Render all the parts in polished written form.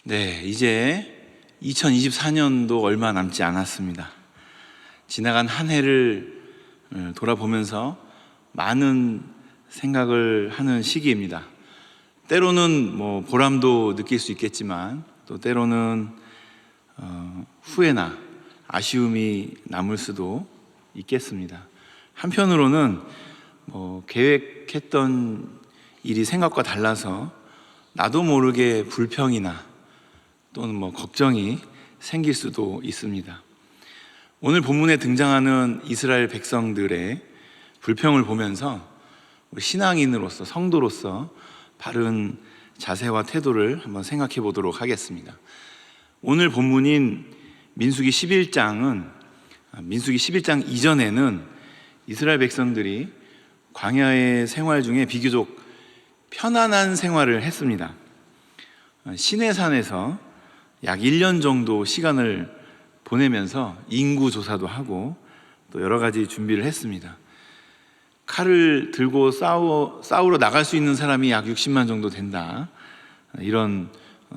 네, 이제 2024년도 얼마 남지 않았습니다. 지나간 한 해를 돌아보면서 많은 생각을 하는 시기입니다. 때로는 보람도 느낄 수 있겠지만 또 때로는 후회나 아쉬움이 남을 수도 있겠습니다. 한편으로는 계획했던 일이 생각과 달라서 나도 모르게 불평이나 또는 걱정이 생길 수도 있습니다. 오늘 본문에 등장하는 이스라엘 백성들의 불평을 보면서 신앙인으로서, 성도로서 바른 자세와 태도를 한번 생각해 보도록 하겠습니다. 오늘 본문인 민수기 11장 이전에는 이스라엘 백성들이 광야의 생활 중에 비교적 편안한 생활을 했습니다. 시내산에서 약 1년 정도 시간을 보내면서 인구 조사도 하고 또 여러 가지 준비를 했습니다. 칼을 들고 싸우러 나갈 수 있는 사람이 약 60만 정도 된다, 이런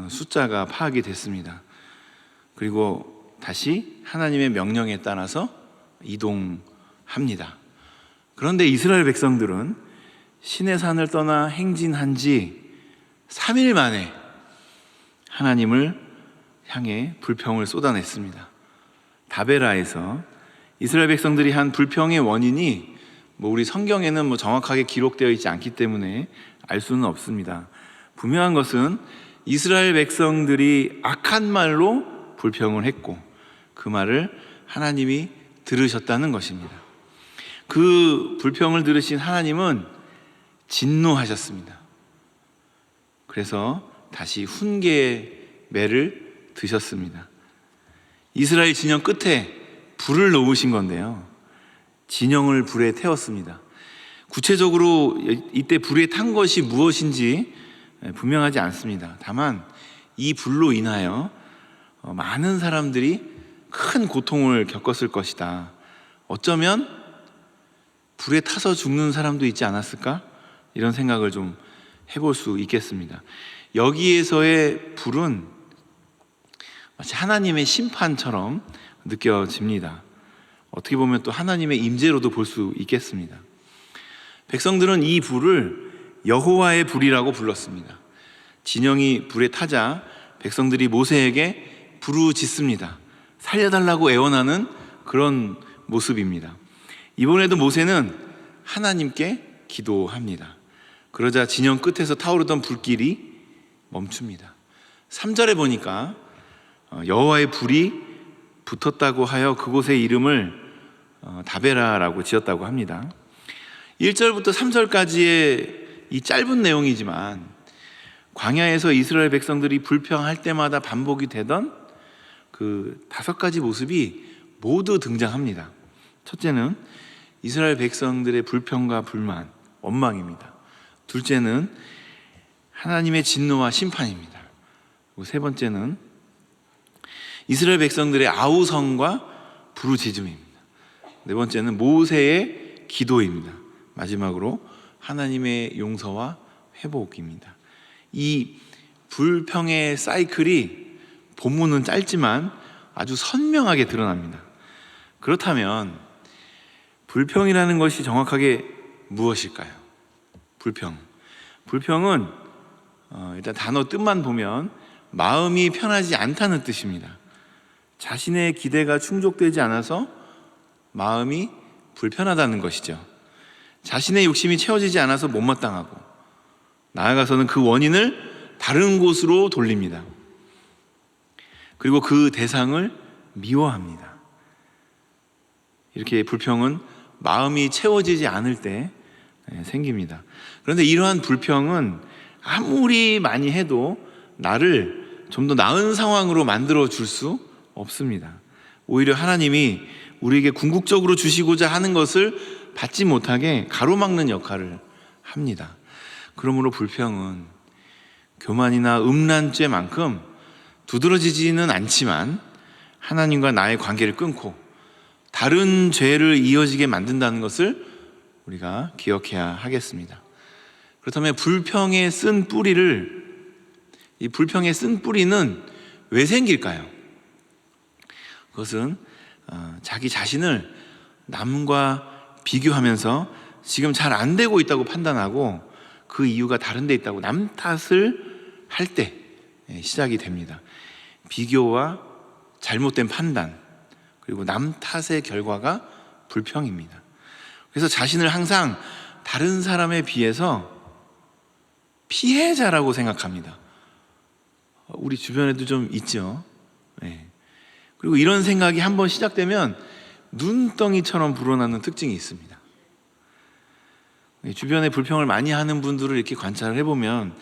숫자가 파악이 됐습니다. 그리고 다시 하나님의 명령에 따라서 이동합니다. 그런데 이스라엘 백성들은 시내산을 떠나 행진한 지 3일 만에 하나님을 향해 불평을 쏟아냈습니다. 다베라에서 이스라엘 백성들이 한 불평의 원인이 우리 성경에는 정확하게 기록되어 있지 않기 때문에 알 수는 없습니다. 분명한 것은 이스라엘 백성들이 악한 말로 불평을 했고 그 말을 하나님이 들으셨다는 것입니다. 그 불평을 들으신 하나님은 진노하셨습니다. 그래서 다시 훈계의 매를 드셨습니다. 이스라엘 진영 끝에 불을 놓으신 건데요, 진영을 불에 태웠습니다. 구체적으로 이때 불에 탄 것이 무엇인지 분명하지 않습니다. 다만 이 불로 인하여 많은 사람들이 큰 고통을 겪었을 것이다. 어쩌면 불에 타서 죽는 사람도 있지 않았을까? 이런 생각을 좀 해볼 수 있겠습니다. 여기에서의 불은 마치 하나님의 심판처럼 느껴집니다. 어떻게 보면 또 하나님의 임재로도 볼 수 있겠습니다. 백성들은 이 불을 여호와의 불이라고 불렀습니다. 진영이 불에 타자 백성들이 모세에게 부르짖습니다. 살려달라고 애원하는 그런 모습입니다. 이번에도 모세는 하나님께 기도합니다. 그러자 진영 끝에서 타오르던 불길이 멈춥니다. 3절에 보니까 여호와의 불이 붙었다고 하여 그곳의 이름을 다베라라고 지었다고 합니다. 1절부터 3절까지의 이 짧은 내용이지만 광야에서 이스라엘 백성들이 불평할 때마다 반복이 되던 그 5가지 모습이 모두 등장합니다. 첫째는 이스라엘 백성들의 불평과 불만, 원망입니다. 둘째는 하나님의 진노와 심판입니다. 그리고 세 번째는 이스라엘 백성들의 아우성과 부르짖음입니다. 네 번째는 모세의 기도입니다. 마지막으로 하나님의 용서와 회복입니다. 이 불평의 사이클이 본문은 짧지만 아주 선명하게 드러납니다. 그렇다면 불평이라는 것이 정확하게 무엇일까요? 불평은 일단 단어 뜻만 보면 마음이 편하지 않다는 뜻입니다. 자신의 기대가 충족되지 않아서 마음이 불편하다는 것이죠. 자신의 욕심이 채워지지 않아서 못마땅하고 나아가서는 그 원인을 다른 곳으로 돌립니다. 그리고 그 대상을 미워합니다. 이렇게 불평은 마음이 채워지지 않을 때 생깁니다. 그런데 이러한 불평은 아무리 많이 해도 나를 좀 더 나은 상황으로 만들어 줄 수 없습니다. 오히려 하나님이 우리에게 궁극적으로 주시고자 하는 것을 받지 못하게 가로막는 역할을 합니다. 그러므로 불평은 교만이나 음란죄만큼 두드러지지는 않지만 하나님과 나의 관계를 끊고 다른 죄를 이어지게 만든다는 것을 우리가 기억해야 하겠습니다. 그렇다면 불평에 쓴 뿌리를 이 불평의 쓴뿌리는 왜 생길까요? 그것은 자기 자신을 남과 비교하면서 지금 잘 안 되고 있다고 판단하고 그 이유가 다른 데 있다고 남 탓을 할 때 시작이 됩니다. 비교와 잘못된 판단, 그리고 남 탓의 결과가 불평입니다. 그래서 자신을 항상 다른 사람에 비해서 피해자라고 생각합니다. 우리 주변에도 좀 있죠. 그리고 이런 생각이 한번 시작되면 눈덩이처럼 불어나는 특징이 있습니다. 주변에 불평을 많이 하는 분들을 이렇게 관찰을 해보면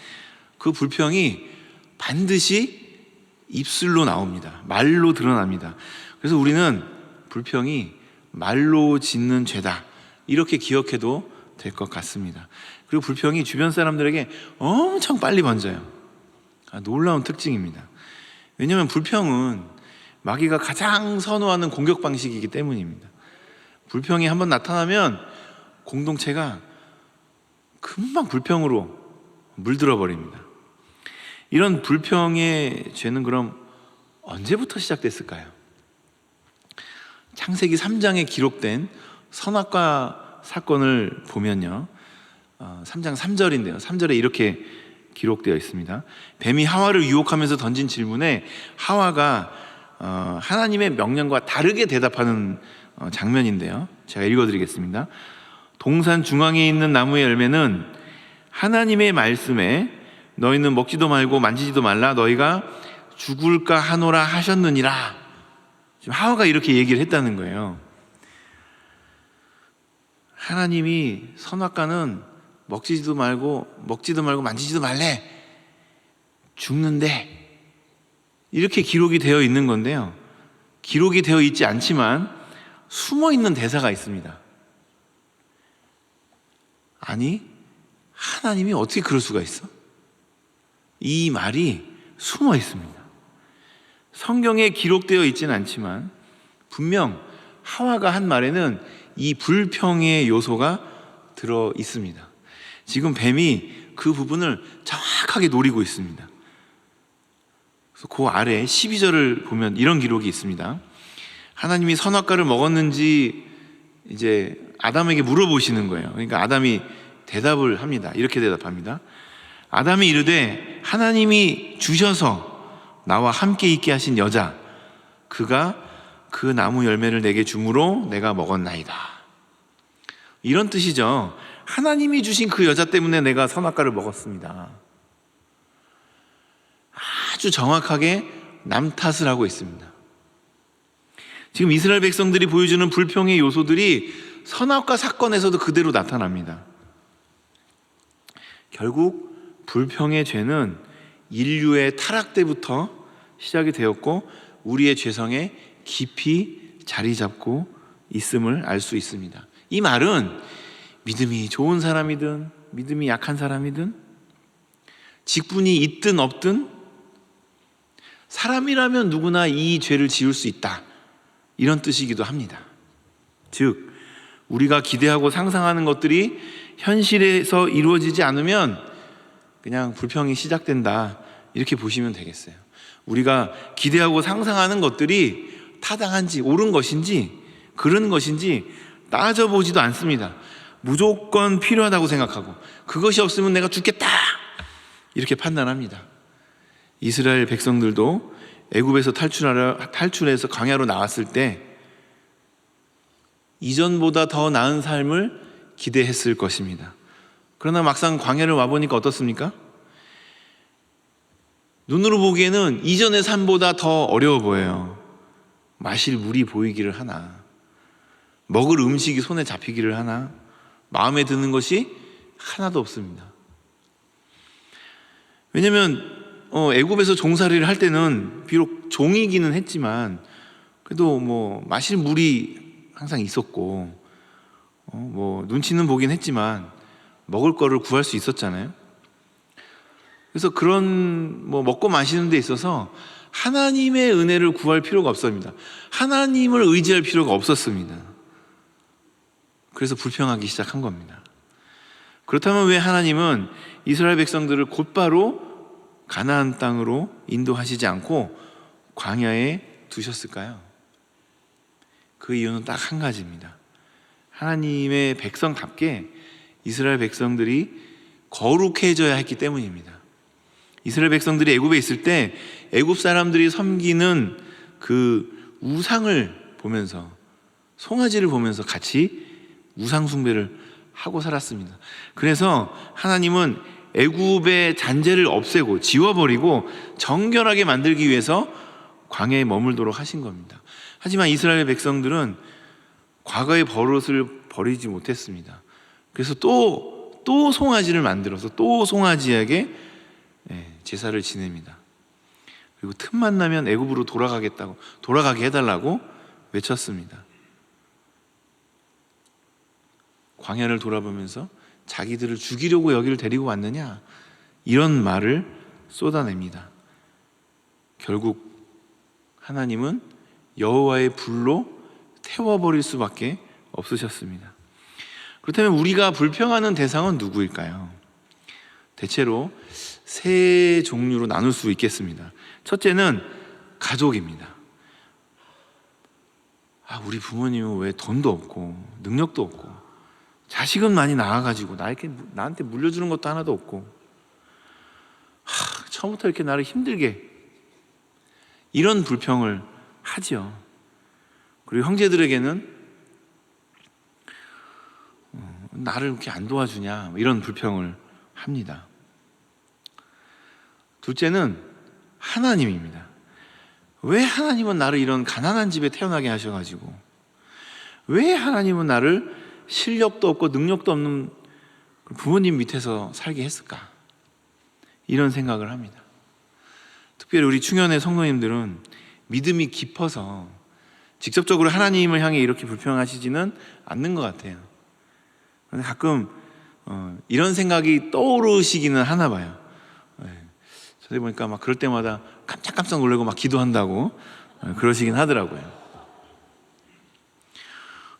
그 불평이 반드시 입술로 나옵니다. 말로 드러납니다. 그래서 우리는 불평이 말로 짓는 죄다, 이렇게 기억해도 될 것 같습니다. 그리고 불평이 주변 사람들에게 엄청 빨리 번져요. 놀라운 특징입니다. 왜냐하면 불평은 마귀가 가장 선호하는 공격 방식이기 때문입니다. 불평이 한번 나타나면 공동체가 금방 불평으로 물들어 버립니다. 이런 불평의 죄는 그럼 언제부터 시작됐을까요? 창세기 3장에 기록된 선악과 사건을 보면요, 3장 3절인데요, 3절에 이렇게 기록되어 있습니다. 뱀이 하와를 유혹하면서 던진 질문에 하와가 하나님의 명령과 다르게 대답하는 장면인데요, 제가 읽어드리겠습니다. 동산 중앙에 있는 나무의 열매는 하나님의 말씀에 너희는 먹지도 말고 만지지도 말라, 너희가 죽을까 하노라 하셨느니라. 지금 하와가 이렇게 얘기를 했다는 거예요. 하나님이 선악과는 먹지도 말고 만지지도 말래, 죽는데, 이렇게 기록이 되어 있는 건데요, 기록이 되어 있지 않지만 숨어 있는 대사가 있습니다. 아니, 하나님이 어떻게 그럴 수가 있어? 이 말이 숨어 있습니다. 성경에 기록되어 있지는 않지만 분명 하와가 한 말에는 이 불평의 요소가 들어 있습니다. 지금 뱀이 그 부분을 정확하게 노리고 있습니다. 그래서 그 아래 12절을 보면 이런 기록이 있습니다. 하나님이 선악과를 먹었는지 이제 아담에게 물어보시는 거예요. 그러니까 아담이 대답을 합니다. 이렇게 대답합니다. 아담이 이르되 하나님이 주셔서 나와 함께 있게 하신 여자, 그가 그 나무 열매를 내게 주므로 내가 먹었나이다. 이런 뜻이죠. 하나님이 주신 그 여자 때문에 내가 선악과를 먹었습니다. 아주 정확하게 남 탓을 하고 있습니다. 지금 이스라엘 백성들이 보여주는 불평의 요소들이 선악과 사건에서도 그대로 나타납니다. 결국 불평의 죄는 인류의 타락 때부터 시작이 되었고 우리의 죄성에 깊이 자리 잡고 있음을 알 수 있습니다. 이 말은 믿음이 좋은 사람이든 믿음이 약한 사람이든 직분이 있든 없든 사람이라면 누구나 이 죄를 지을 수 있다, 이런 뜻이기도 합니다. 즉 우리가 기대하고 상상하는 것들이 현실에서 이루어지지 않으면 그냥 불평이 시작된다, 이렇게 보시면 되겠어요. 우리가 기대하고 상상하는 것들이 타당한지 옳은 것인지 그런 것인지 따져보지도 않습니다. 무조건 필요하다고 생각하고 그것이 없으면 내가 죽겠다, 이렇게 판단합니다. 이스라엘 백성들도 애굽에서 탈출해서 광야로 나왔을 때 이전보다 더 나은 삶을 기대했을 것입니다. 그러나 막상 광야를 와보니까 어떻습니까? 눈으로 보기에는 이전의 삶보다 더 어려워 보여요. 마실 물이 보이기를 하나, 먹을 음식이 손에 잡히기를 하나, 마음에 드는 것이 하나도 없습니다. 왜냐하면 애굽에서 종살이를 할 때는 비록 종이기는 했지만 그래도 뭐 마실 물이 항상 있었고 뭐 눈치는 보긴 했지만 먹을 거를 구할 수 있었잖아요. 그래서 그런 뭐 먹고 마시는 데 있어서 하나님의 은혜를 구할 필요가 없습니다. 하나님을 의지할 필요가 없었습니다. 그래서 불평하기 시작한 겁니다. 그렇다면 왜 하나님은 이스라엘 백성들을 곧바로 가나안 땅으로 인도하시지 않고 광야에 두셨을까요? 그 이유는 딱 한 가지입니다. 하나님의 백성답게 이스라엘 백성들이 거룩해져야 했기 때문입니다. 이스라엘 백성들이 애굽에 있을 때 애굽 사람들이 섬기는 그 우상을 보면서, 송아지를 보면서 같이 우상 숭배를 하고 살았습니다. 그래서 하나님은 애굽의 잔재를 없애고 지워버리고 정결하게 만들기 위해서 광야에 머물도록 하신 겁니다. 하지만 이스라엘 백성들은 과거의 버릇을 버리지 못했습니다. 그래서 또 송아지를 만들어서 또 송아지에게 제사를 지냅니다. 그리고 틈만 나면 애굽으로 돌아가게 해달라고 외쳤습니다. 광야를 돌아보면서 자기들을 죽이려고 여기를 데리고 왔느냐, 이런 말을 쏟아냅니다. 결국 하나님은 여호와의 불로 태워버릴 수밖에 없으셨습니다. 그렇다면 우리가 불평하는 대상은 누구일까요? 대체로 세 종류로 나눌 수 있겠습니다. 첫째는 가족입니다. 우리 부모님은 왜 돈도 없고 능력도 없고 자식은 많이 낳아가지고 나한테 물려주는 것도 하나도 없고 처음부터 이렇게 나를 힘들게, 이런 불평을 하죠. 그리고 형제들에게는 나를 이렇게 안 도와주냐, 이런 불평을 합니다. 둘째는 하나님입니다. 왜 하나님은 나를 이런 가난한 집에 태어나게 하셔가지고, 왜 하나님은 나를 실력도 없고 능력도 없는 부모님 밑에서 살게 했을까, 이런 생각을 합니다. 특별히 우리 충현의 성도님들은 믿음이 깊어서 직접적으로 하나님을 향해 이렇게 불평하시지는 않는 것 같아요. 그런데 가끔 이런 생각이 떠오르시기는 하나 봐요. 저희 보니까 막 그럴 때마다 깜짝깜짝 놀라고 막 기도한다고 그러시긴 하더라고요.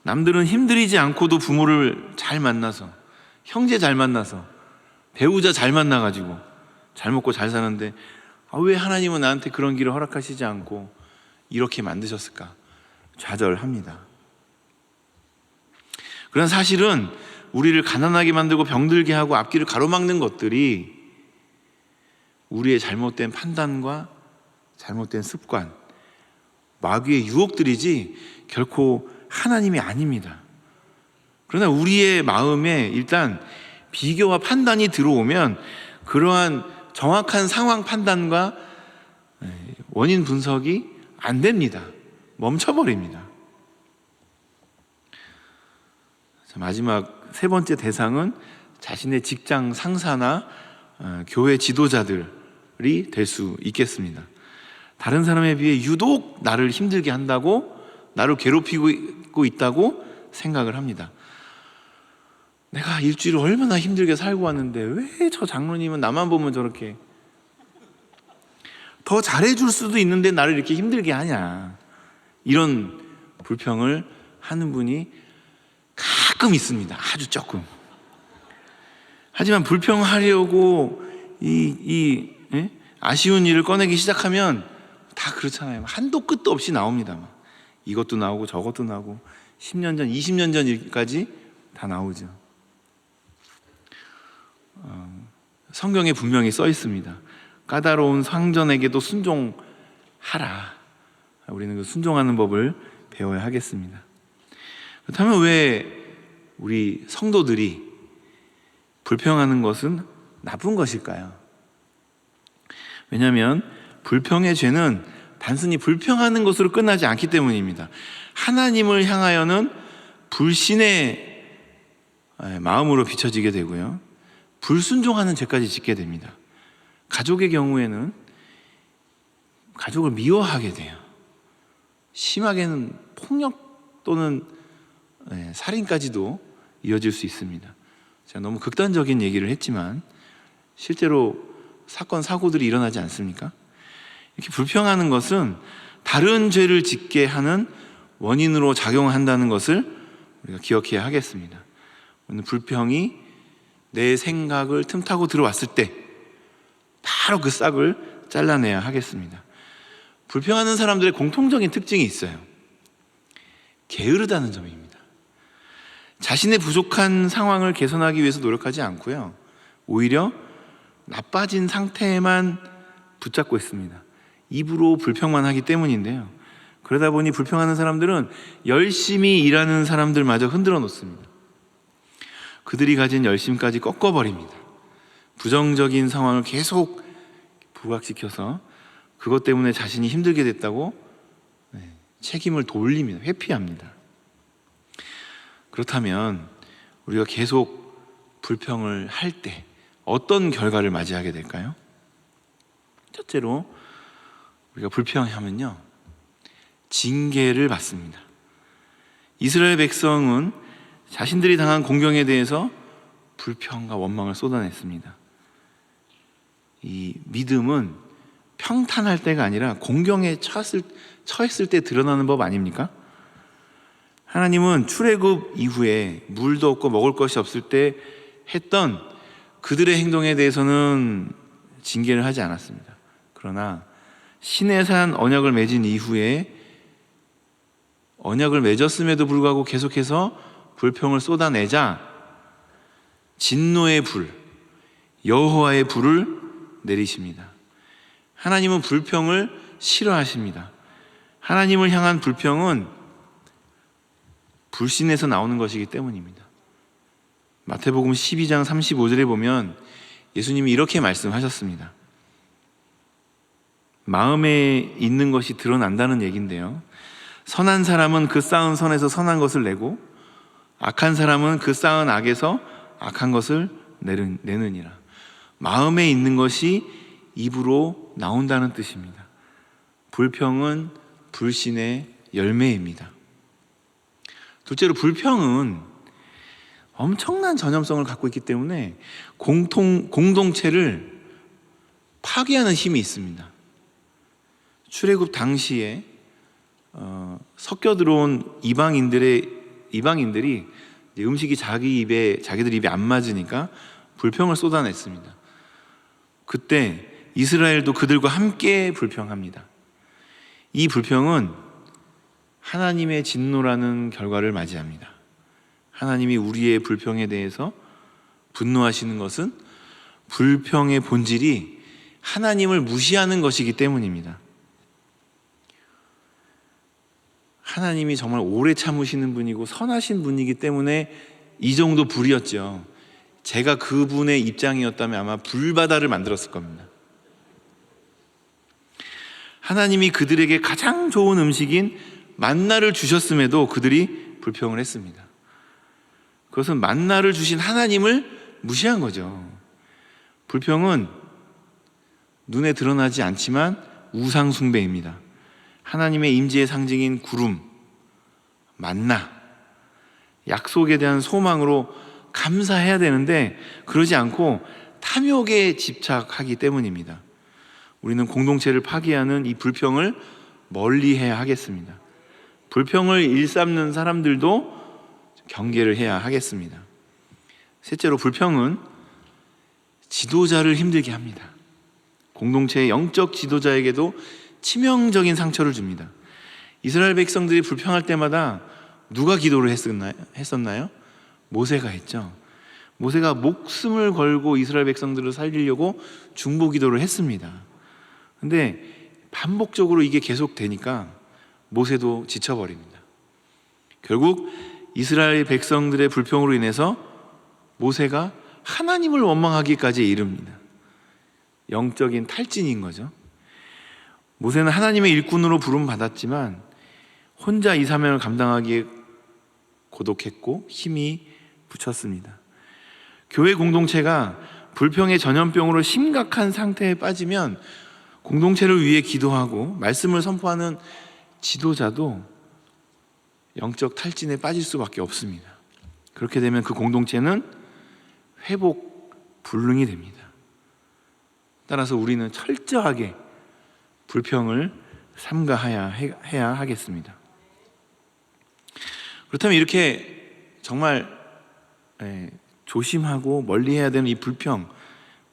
남들은 힘들이지 않고도 부모를 잘 만나서, 형제 잘 만나서, 배우자 잘 만나가지고 잘 먹고 잘 사는데 왜 하나님은 나한테 그런 길을 허락하시지 않고 이렇게 만드셨을까 좌절합니다. 그런 사실은 우리를 가난하게 만들고 병들게 하고 앞길을 가로막는 것들이 우리의 잘못된 판단과 잘못된 습관, 마귀의 유혹들이지 결코 하나님이 아닙니다. 그러나 우리의 마음에 일단 비교와 판단이 들어오면 그러한 정확한 상황 판단과 원인 분석이 안 됩니다. 멈춰버립니다. 마지막 세 번째 대상은 자신의 직장 상사나 교회 지도자들이 될 수 있겠습니다. 다른 사람에 비해 유독 나를 힘들게 한다고, 나를 괴롭히고 있다고 생각을 합니다. 내가 일주일을 얼마나 힘들게 살고 왔는데 왜 저 장로님은 나만 보면 저렇게 더 잘해줄 수도 있는데 나를 이렇게 힘들게 하냐, 이런 불평을 하는 분이 가끔 있습니다. 아주 조금. 하지만 불평하려고 아쉬운 일을 꺼내기 시작하면 다 그렇잖아요. 한도 끝도 없이 나옵니다. 이것도 나오고 저것도 나오고 10년 전, 20년 전 일까지 다 나오죠. 성경에 분명히 써 있습니다. 까다로운 상전에게도 순종하라. 우리는 그 순종하는 법을 배워야 하겠습니다. 그렇다면 왜 우리 성도들이 불평하는 것은 나쁜 것일까요? 왜냐하면 불평의 죄는 단순히 불평하는 것으로 끝나지 않기 때문입니다. 하나님을 향하여는 불신의 마음으로 비춰지게 되고요, 불순종하는 죄까지 짓게 됩니다. 가족의 경우에는 가족을 미워하게 돼요. 심하게는 폭력 또는 살인까지도 이어질 수 있습니다. 제가 너무 극단적인 얘기를 했지만 실제로 사건, 사고들이 일어나지 않습니까? 이렇게 불평하는 것은 다른 죄를 짓게 하는 원인으로 작용한다는 것을 우리가 기억해야 하겠습니다. 불평이 내 생각을 틈타고 들어왔을 때 바로 그 싹을 잘라내야 하겠습니다. 불평하는 사람들의 공통적인 특징이 있어요. 게으르다는 점입니다. 자신의 부족한 상황을 개선하기 위해서 노력하지 않고요, 오히려 나빠진 상태에만 붙잡고 있습니다. 입으로 불평만 하기 때문인데요, 그러다 보니 불평하는 사람들은 열심히 일하는 사람들마저 흔들어 놓습니다. 그들이 가진 열심까지 꺾어버립니다. 부정적인 상황을 계속 부각시켜서 그것 때문에 자신이 힘들게 됐다고 책임을 돌립니다. 회피합니다. 그렇다면 우리가 계속 불평을 할 때 어떤 결과를 맞이하게 될까요? 첫째로, 우리가 불평하면요, 징계를 받습니다. 이스라엘 백성은 자신들이 당한 공경에 대해서 불평과 원망을 쏟아냈습니다. 이 믿음은 평탄할 때가 아니라 공경에 처했을 때 드러나는 법 아닙니까? 하나님은 출애굽 이후에 물도 없고 먹을 것이 없을 때 했던 그들의 행동에 대해서는 징계를 하지 않았습니다. 그러나 시내산 언약을 맺은 이후에 언약을 맺었음에도 불구하고 계속해서 불평을 쏟아내자 진노의 불, 여호와의 불을 내리십니다. 하나님은 불평을 싫어하십니다. 하나님을 향한 불평은 불신에서 나오는 것이기 때문입니다. 마태복음 12장 35절에 보면 예수님이 이렇게 말씀하셨습니다. 마음에 있는 것이 드러난다는 얘기인데요, 선한 사람은 그 쌓은 선에서 선한 것을 내고 악한 사람은 그 쌓은 악에서 악한 것을 내느니라. 마음에 있는 것이 입으로 나온다는 뜻입니다. 불평은 불신의 열매입니다. 둘째로, 불평은 엄청난 전염성을 갖고 있기 때문에 공동체를 파괴하는 힘이 있습니다. 출애굽 당시에 섞여 들어온 이방인들이 음식이 자기들 입에 안 맞으니까 불평을 쏟아냈습니다. 그때 이스라엘도 그들과 함께 불평합니다. 이 불평은 하나님의 진노라는 결과를 맞이합니다. 하나님이 우리의 불평에 대해서 분노하시는 것은 불평의 본질이 하나님을 무시하는 것이기 때문입니다. 하나님이 정말 오래 참으시는 분이고 선하신 분이기 때문에 이 정도 불이었죠. 제가 그분의 입장이었다면 아마 불바다를 만들었을 겁니다. 하나님이 그들에게 가장 좋은 음식인 만나를 주셨음에도 그들이 불평을 했습니다. 그것은 만나를 주신 하나님을 무시한 거죠. 불평은 눈에 드러나지 않지만 우상 숭배입니다. 하나님의 임재의 상징인 구름, 만나, 약속에 대한 소망으로 감사해야 되는데 그러지 않고 탐욕에 집착하기 때문입니다. 우리는 공동체를 파괴하는 이 불평을 멀리해야 하겠습니다. 불평을 일삼는 사람들도 경계를 해야 하겠습니다. 셋째로, 불평은 지도자를 힘들게 합니다. 공동체의 영적 지도자에게도 치명적인 상처를 줍니다. 이스라엘 백성들이 불평할 때마다 누가 기도를 했었나요? 모세가 했죠. 모세가 목숨을 걸고 이스라엘 백성들을 살리려고 중보 기도를 했습니다. 근데 반복적으로 이게 계속되니까 모세도 지쳐버립니다. 결국 이스라엘 백성들의 불평으로 인해서 모세가 하나님을 원망하기까지 이릅니다. 영적인 탈진인 거죠. 모세는 하나님의 일꾼으로 부름받았지만 혼자 이 사명을 감당하기에 고독했고 힘이 붙였습니다. 교회 공동체가 불평의 전염병으로 심각한 상태에 빠지면 공동체를 위해 기도하고 말씀을 선포하는 지도자도 영적 탈진에 빠질 수밖에 없습니다. 그렇게 되면 그 공동체는 회복 불능이 됩니다. 따라서 우리는 철저하게 불평을 삼가해야 하겠습니다. 그렇다면 이렇게 정말 조심하고 멀리해야 되는 이 불평,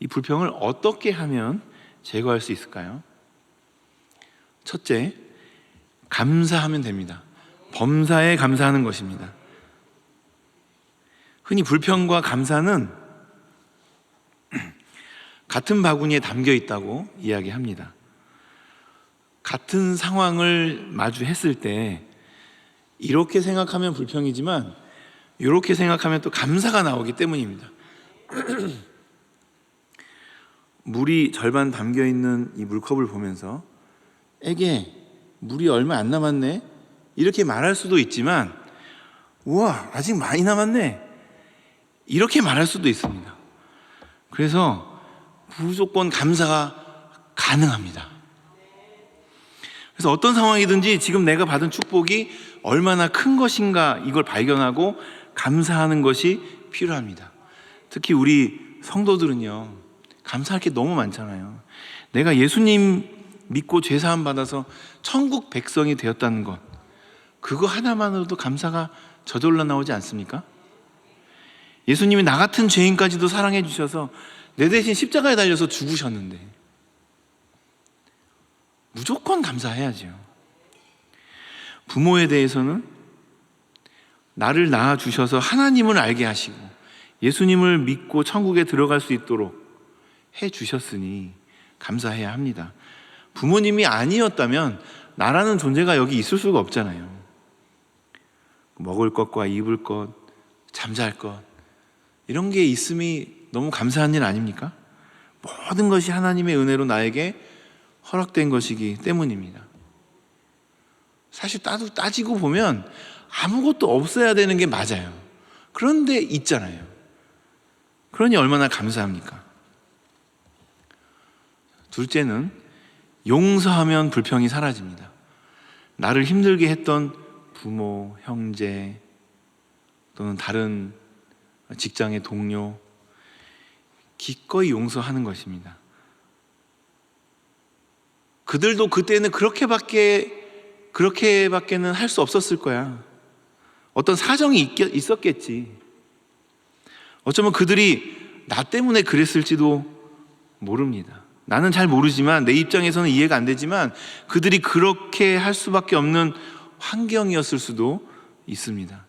이 불평을 어떻게 하면 제거할 수 있을까요? 첫째, 감사하면 됩니다. 범사에 감사하는 것입니다. 흔히 불평과 감사는 같은 바구니에 담겨 있다고 이야기합니다. 같은 상황을 마주했을 때 이렇게 생각하면 불평이지만 이렇게 생각하면 또 감사가 나오기 때문입니다. 물이 절반 담겨 있는 이 물컵을 보면서 에게 물이 얼마 안 남았네 이렇게 말할 수도 있지만, 우와 아직 많이 남았네 이렇게 말할 수도 있습니다. 그래서 무조건 감사가 가능합니다. 그래서 어떤 상황이든지 지금 내가 받은 축복이 얼마나 큰 것인가 이걸 발견하고 감사하는 것이 필요합니다. 특히 우리 성도들은요, 감사할 게 너무 많잖아요. 내가 예수님 믿고 죄사함 받아서 천국 백성이 되었다는 것, 그거 하나만으로도 감사가 저절로 나오지 않습니까? 예수님이 나 같은 죄인까지도 사랑해 주셔서 내 대신 십자가에 달려서 죽으셨는데 무조건 감사해야죠. 부모에 대해서는 나를 낳아주셔서 하나님을 알게 하시고 예수님을 믿고 천국에 들어갈 수 있도록 해주셨으니 감사해야 합니다. 부모님이 아니었다면 나라는 존재가 여기 있을 수가 없잖아요. 먹을 것과 입을 것, 잠잘 것, 이런 게 있음이 너무 감사한 일 아닙니까? 모든 것이 하나님의 은혜로 나에게 허락된 것이기 때문입니다. 사실 따지고 보면 아무것도 없어야 되는 게 맞아요. 그런데 있잖아요. 그러니 얼마나 감사합니까? 둘째는 용서하면 불평이 사라집니다. 나를 힘들게 했던 부모, 형제 또는 다른 직장의 동료, 기꺼이 용서하는 것입니다. 그들도 그때는 그렇게밖에는 할 수 없었을 거야. 어떤 사정이 있었겠지. 어쩌면 그들이 나 때문에 그랬을지도 모릅니다. 나는 잘 모르지만, 내 입장에서는 이해가 안 되지만 그들이 그렇게 할 수밖에 없는 환경이었을 수도 있습니다.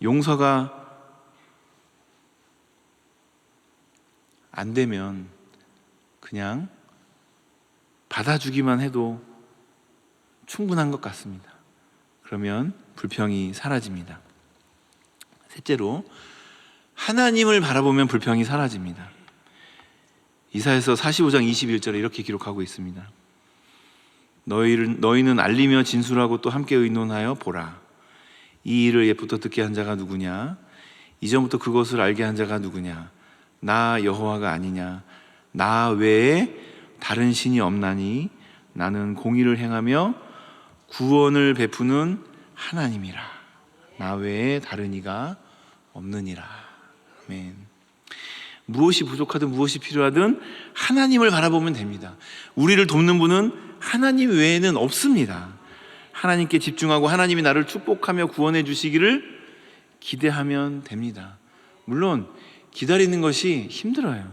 용서가 안 되면 그냥 받아주기만 해도 충분한 것 같습니다. 그러면 불평이 사라집니다. 셋째로, 하나님을 바라보면 불평이 사라집니다. 이사야서 45장 21절에 이렇게 기록하고 있습니다. 너희는 알리며 진술하고 또 함께 의논하여 보라. 이 일을 옛부터 듣게 한 자가 누구냐? 이전부터 그것을 알게 한 자가 누구냐? 나 여호와가 아니냐? 나 외에 다른 신이 없나니 나는 공의를 행하며 구원을 베푸는 하나님이라. 나 외에 다른 이가 없느니라. 아멘. 무엇이 부족하든 무엇이 필요하든 하나님을 바라보면 됩니다. 우리를 돕는 분은 하나님 외에는 없습니다. 하나님께 집중하고 하나님이 나를 축복하며 구원해 주시기를 기대하면 됩니다. 물론 기다리는 것이 힘들어요.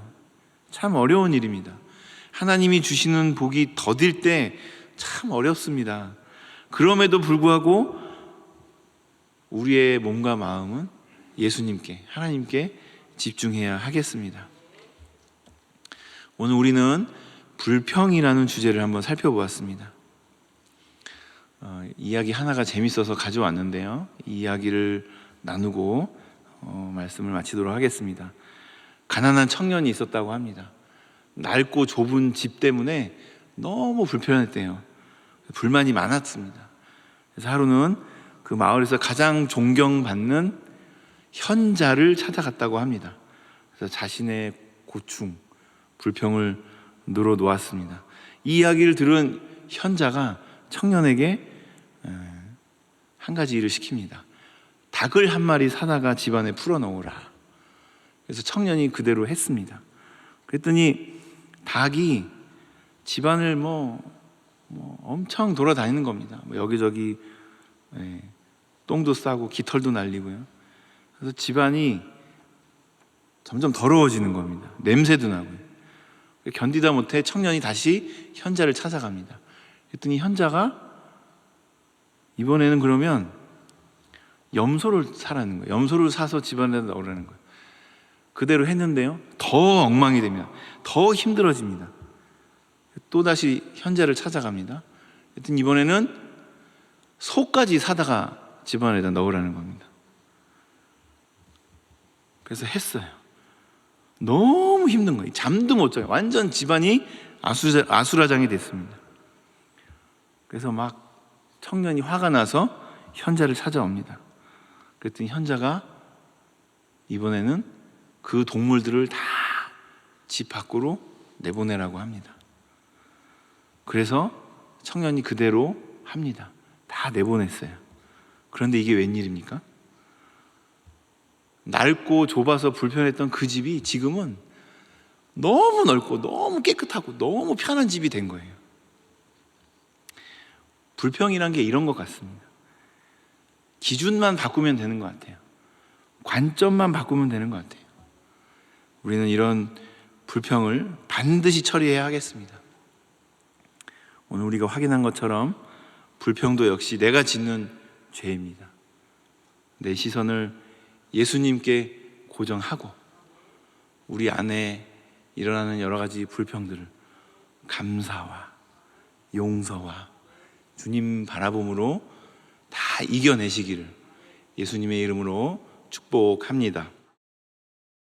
참 어려운 일입니다. 하나님이 주시는 복이 더딜 때 참 어렵습니다. 그럼에도 불구하고 우리의 몸과 마음은 예수님께, 하나님께 집중해야 하겠습니다. 오늘 우리는 불평이라는 주제를 한번 살펴보았습니다. 이야기 하나가 재밌어서 가져왔는데요. 이 이야기를 나누고 말씀을 마치도록 하겠습니다. 가난한 청년이 있었다고 합니다. 낡고 좁은 집 때문에 너무 불편했대요. 불만이 많았습니다. 그래서 하루는 그 마을에서 가장 존경받는 현자를 찾아갔다고 합니다. 그래서 자신의 고충, 불평을 늘어놓았습니다. 이 이야기를 들은 현자가 청년에게 한 가지 일을 시킵니다. 닭을 한 마리 사다가 집안에 풀어놓으라. 그래서 청년이 그대로 했습니다. 그랬더니 닭이 집안을 엄청 돌아다니는 겁니다. 여기저기 똥도 싸고 깃털도 날리고요. 그래서 집안이 점점 더러워지는 겁니다. 냄새도 나고요. 견디다 못해 청년이 다시 현자를 찾아갑니다. 그랬더니 현자가 이번에는 그러면 염소를 사라는 거예요. 염소를 사서 집안에 넣으라는 거예요. 그대로 했는데요, 더 엉망이 됩니다. 더 힘들어집니다. 또다시 현자를 찾아갑니다. 하여튼 이번에는 소까지 사다가 집안에다 넣으라는 겁니다. 그래서 했어요. 너무 힘든 거예요. 잠도 못 자요. 완전 집안이 아수라장이 됐습니다. 그래서 막 청년이 화가 나서 현자를 찾아옵니다. 그랬더니 현자가 이번에는 그 동물들을 다 집 밖으로 내보내라고 합니다. 그래서 청년이 그대로 합니다. 다 내보냈어요. 그런데 이게 웬일입니까? 낡고 좁아서 불편했던 그 집이 지금은 너무 넓고 너무 깨끗하고 너무 편한 집이 된 거예요. 불평이란 게 이런 것 같습니다. 기준만 바꾸면 되는 것 같아요. 관점만 바꾸면 되는 것 같아요. 우리는 이런 불평을 반드시 처리해야 하겠습니다. 오늘 우리가 확인한 것처럼 불평도 역시 내가 짓는 죄입니다. 내 시선을 예수님께 고정하고 우리 안에 일어나는 여러 가지 불평들을 감사와 용서와 주님 바라봄으로 다 이겨내시기를 예수님의 이름으로 축복합니다.